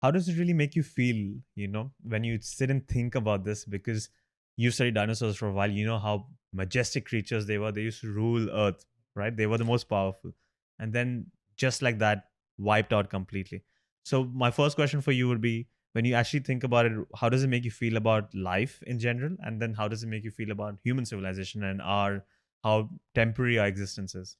how does it really make you feel, when you sit and think about this? Because you studied dinosaurs for a while, you know how majestic creatures they were. They used to rule Earth, right? They were the most powerful. And then just like that, wiped out completely. So my first question for you would be, when you actually think about it, how does it make you feel about life in general? And then how does it make you feel about human civilization and how temporary our existence is?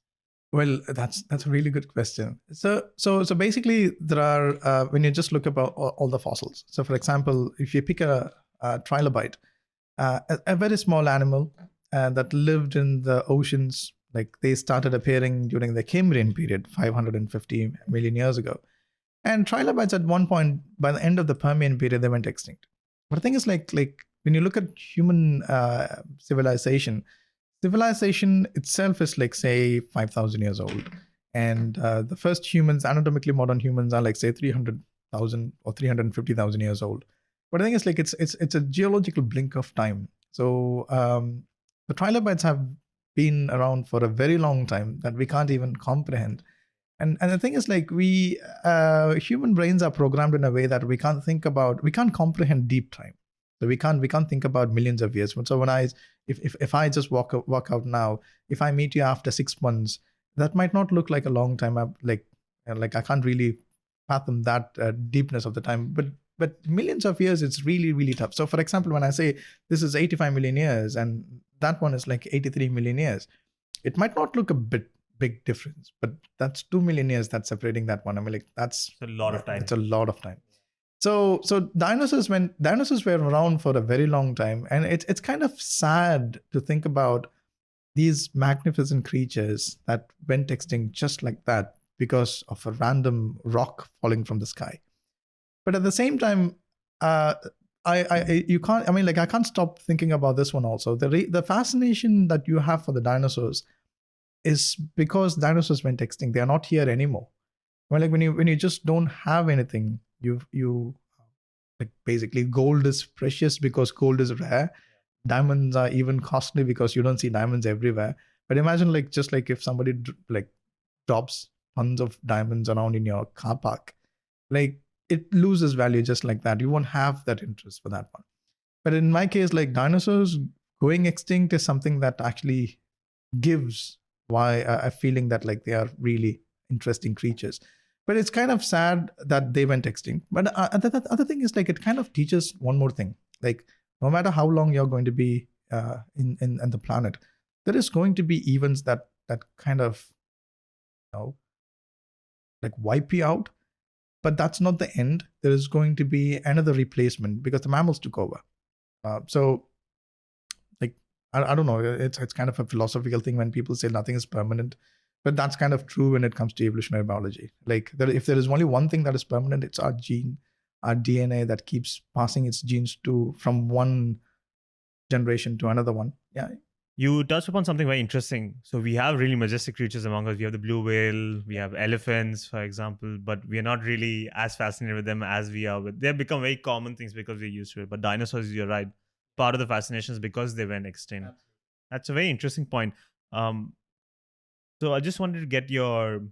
Well, that's a really good question. So basically, there are when you just look about all the fossils. So, for example, if you pick a trilobite, a very small animal that lived in the oceans, like they started appearing during the Cambrian period, 550 million years ago. And trilobites at one point, by the end of the Permian period, they went extinct. But the thing is, like when you look at human civilization itself is like say 5,000 years old, and the first humans, anatomically modern humans, are like say 300,000 or 350,000 years old. But the thing is, like it's a geological blink of time. So the trilobites have been around for a very long time that we can't even comprehend. And the thing is, like we human brains are programmed in a way that we can't comprehend deep time. So we can't think about millions of years. So when if I just walk out now, if I meet you after 6 months, that might not look like a long time. Like I can't really fathom that deepness of the time. But millions of years, it's really really tough. So for example, when I say this is 85 million years and that one is like 83 million years, it might not look a big difference, but that's 2 million years that's separating that one. I mean, like that's It's a lot of time. it's a lot of time. So dinosaurs were around for a very long time, and it's kind of sad to think about these magnificent creatures that went extinct just like that because of a random rock falling from the sky. But at the same time, uh, you can't. I mean, like I can't stop thinking about this one also. The fascination that you have for the dinosaurs is because dinosaurs went extinct. They are not here anymore. Well, like when you just don't have anything, you like basically gold is precious because gold is rare. Diamonds are even costly because you don't see diamonds everywhere. But imagine like just like if somebody like drops tons of diamonds around in your car park, like it loses value just like that. You won't have that interest for that one. But in my case, like dinosaurs going extinct is something that actually gives why a feeling that like they are really interesting creatures. But it's kind of sad that they went extinct. But the other thing is like it kind of teaches one more thing. Like no matter how long you're going to be in the planet, there is going to be events that kind of like wipe you out. But that's not the end. There is going to be another replacement because the mammals took over. So like I don't know. It's kind of a philosophical thing when people say nothing is permanent, but that's kind of true when it comes to evolutionary biology. Like if there is only one thing that is permanent, it's our DNA that keeps passing its genes from one generation to another one. Yeah. You touched upon something very interesting. So we have really majestic creatures among us. We have the blue whale, we have elephants, for example, but we are not really as fascinated with them as we are with. They have become very common things because we're used to it. But dinosaurs, you're right. Part of the fascination is because they went extinct. Absolutely. That's a very interesting point. So I just wanted to get your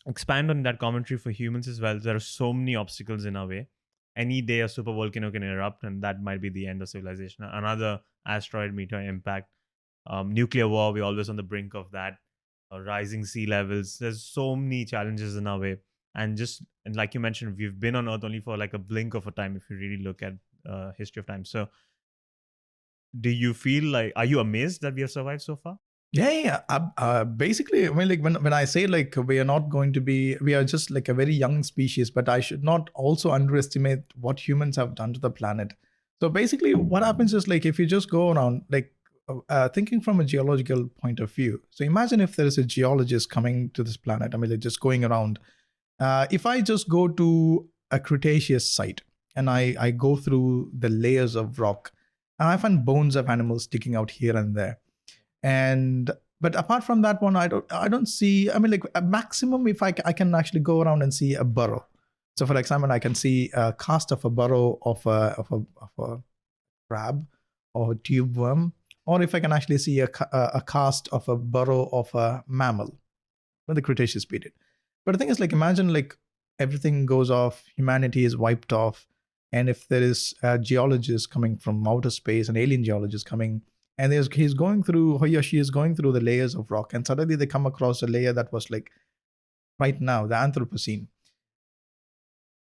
expand on that commentary for humans as well. There are so many obstacles in our way. Any day a super volcano can erupt, and that might be the end of civilization. Another asteroid meteor impact, nuclear war. We're always on the brink of that. Rising sea levels. There's so many challenges in our way, and like you mentioned, we've been on Earth only for like a blink of a time. If you really look at history of time, so do you feel like, are you amazed that we have survived so far? Yeah. Basically, I mean, like when I say like we are just like a very young species, but I should not also underestimate what humans have done to the planet. So basically, what happens is like if you just go around, like thinking from a geological point of view. So imagine if there is a geologist coming to this planet. I mean, like just going around. If I just go to a Cretaceous site and I go through the layers of rock, and I find bones of animals sticking out here and there. But apart from that one, I don't see. I mean, like a maximum, if I can actually go around and see a burrow. So, for example, I can see a cast of a burrow of a crab or a tube worm, or if I can actually see a cast of a burrow of a mammal from the Cretaceous period. But the thing is, like, imagine like everything goes off, humanity is wiped off, and if there is a geologist coming from outer space, an alien geologist coming, and he or she is going through the layers of rock, and suddenly they come across a layer that was like right now, the Anthropocene.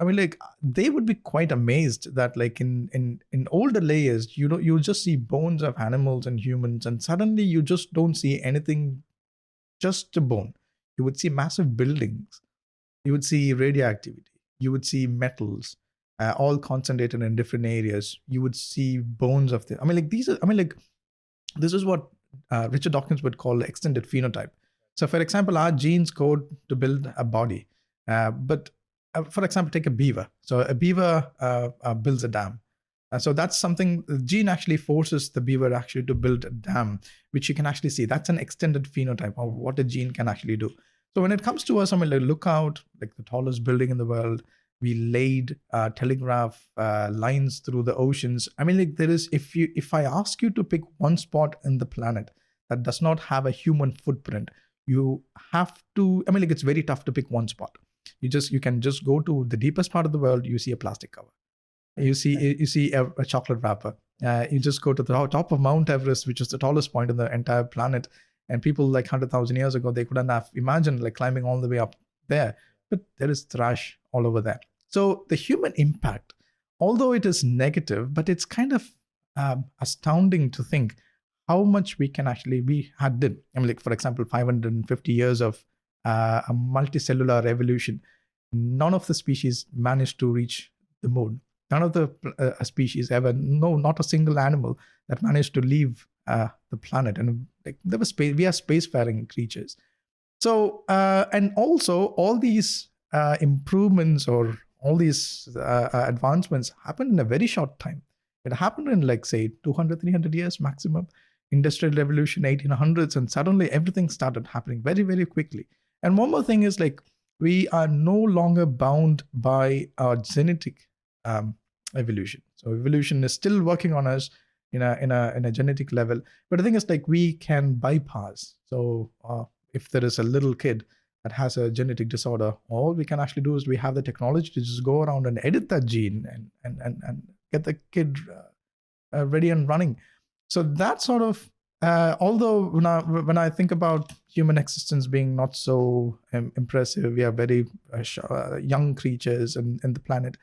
I mean, like, they would be quite amazed that, like, in older layers, you'll just see bones of animals and humans, and suddenly you just don't see anything, just a bone. You would see massive buildings, you would see radioactivity, you would see metals, all concentrated in different areas. You would see bones of the. I mean, like, this is what Richard Dawkins would call extended phenotype. So, for example, our genes code to build a body, but for example, take a beaver. So a beaver builds a dam. So that's something, the gene actually forces the beaver actually to build a dam, which you can actually see. That's an extended phenotype of what a gene can actually do. So when it comes to us, I mean, like, look out, like the tallest building in the world. We laid telegraph lines through the oceans. I mean, like, there is, if I ask you to pick one spot in the planet that does not have a human footprint, you have to, I mean, like, it's very tough to pick one spot. You can just go to the deepest part of the world. You see a plastic cover. You see a chocolate wrapper. You just go to the top of Mount Everest, which is the tallest point in the entire planet. And people like 100,000 years ago, they couldn't have imagined like climbing all the way up there. But there is trash all over there. So the human impact, although it is negative, but it's kind of astounding to think how much we did. I mean, like, for example, 550 years of a multicellular evolution. None of the species managed to reach the moon. None of the species ever, no, not a single animal that managed to leave the planet. And like, there was space. We are spacefaring creatures. So, and also all these improvements or all these advancements happened in a very short time. It happened in, like, say, 200, 300 years maximum. Industrial Revolution, 1800s, and suddenly everything started happening very, very quickly. And one more thing is, like, we are no longer bound by our genetic evolution. So evolution is still working on us in a genetic level. But the thing is, like, we can bypass. So if there is a little kid that has a genetic disorder, all we can actually do is we have the technology to just go around and edit that gene and get the kid ready and running. So that sort of, although when I think about human existence being not so impressive, we are very young creatures in the planet,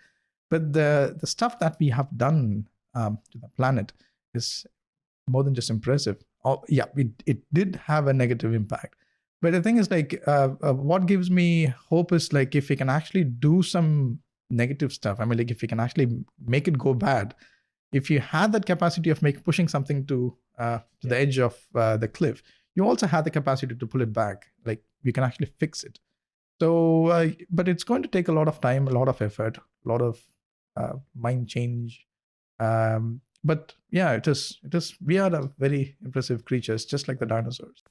but the stuff that we have done to the planet is more than just impressive. It did have a negative impact. But the thing is, like, what gives me hope is, like, if we can actually do some negative stuff, I mean, like, if we can actually make it go bad, if you had that capacity of pushing something to the edge of the cliff, you also have the capacity to pull it back. Like, you can actually fix it. So, but it's going to take a lot of time, a lot of effort, a lot of mind change. But yeah, it is. We are very impressive creatures, just like the dinosaurs.